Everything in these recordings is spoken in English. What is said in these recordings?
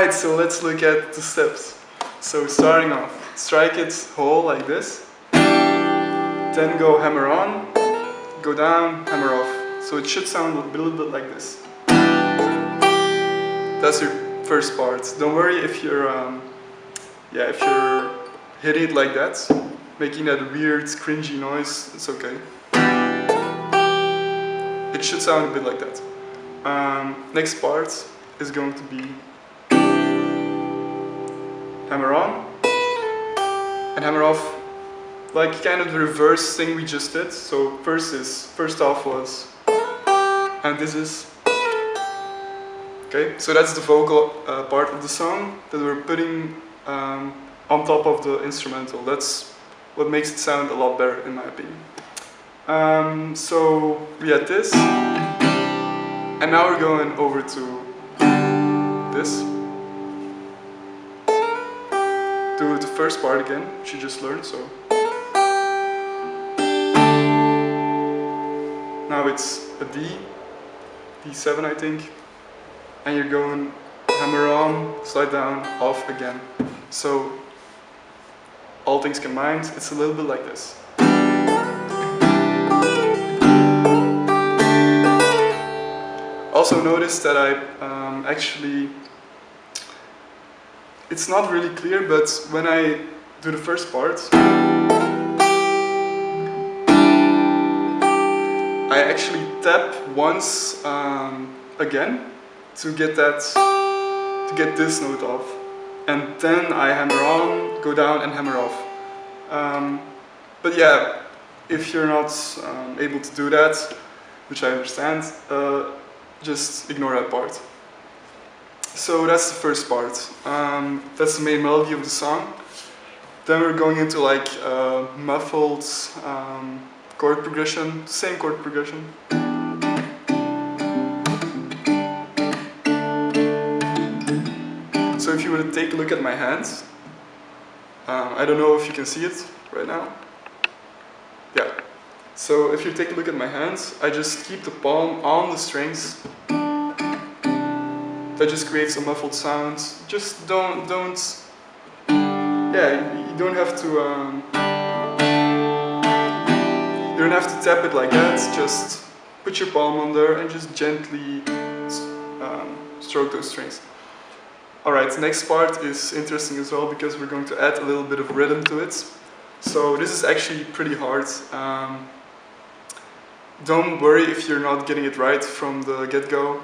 Alright, so let's look at the steps. So starting off, strike it whole like this, then go hammer on, go down, hammer off. So it should sound a little bit like this. That's your first part. Don't worry if you're hitting it like that, making that weird, cringy noise. It's okay. It should sound a bit like that. Next part is going to be hammer on and hammer off, like kind of the reverse thing we just did. So first off was, and this is, okay, so that's the vocal part of the song that we're putting on top of the instrumental. That's what makes it sound a lot better in my opinion. So we had this, and now we're going over to this. Do the first part again, which you just learned, so. Now it's a D, D7 I think, and you're going hammer on, slide down, off again. So, all things combined, it's a little bit like this. Also notice that I actually, it's not really clear, but when I do the first part, I actually tap once again to get this note off, and then I hammer on, go down, and hammer off. But yeah, if you're not able to do that, which I understand, just ignore that part. So that's the first part. That's the main melody of the song. Then we're going into like muffled chord progression, same chord progression. So if you were to take a look at my hands, I don't know if you can see it right now. Yeah. So if you take a look at my hands, I just keep the palm on the strings. That just creates a muffled sound. Just don't. Yeah, you don't have to. You don't have to tap it like that. Just put your palm on there and just gently stroke those strings. Alright, next part is interesting as well because we're going to add a little bit of rhythm to it. So this is actually pretty hard. Don't worry if you're not getting it right from the get-go.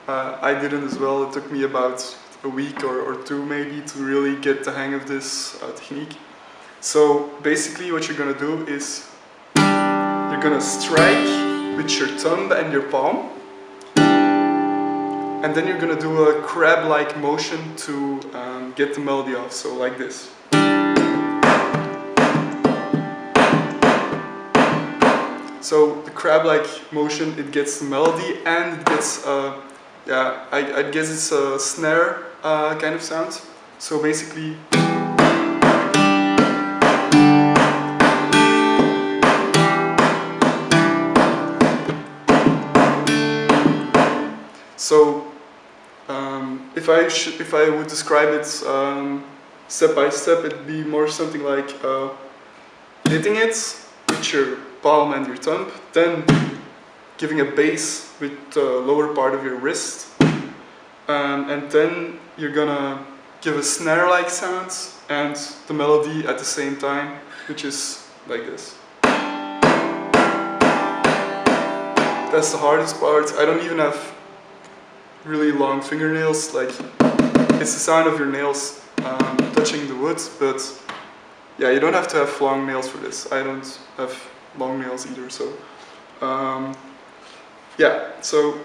I didn't as well. It took me about a week or two maybe to really get the hang of this technique. So basically what you're going to do is you're going to strike with your thumb and your palm, and then you're going to do a crab-like motion to get the melody off, so like this. So the crab-like motion, it gets the melody and it gets, yeah, I guess it's a snare kind of sound. So basically, so if I would describe it step by step, it'd be more something like hitting it with your palm and your thumb, then giving a bass with the lower part of your wrist, and then you're gonna give a snare-like sound and the melody at the same time, which is like this. That's the hardest part. I don't even have really long fingernails, like it's the sound of your nails touching the wood, but yeah, you don't have to have long nails for this. I don't have long nails either, so yeah, so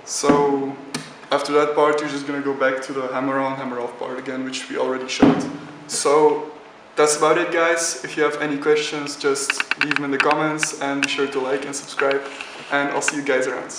so after that part, you're just going to go back to the hammer on, hammer off part again, which we already showed. So That's about it, guys. If you have any questions, just leave them in the comments and be sure to like and subscribe. And I'll see you guys around.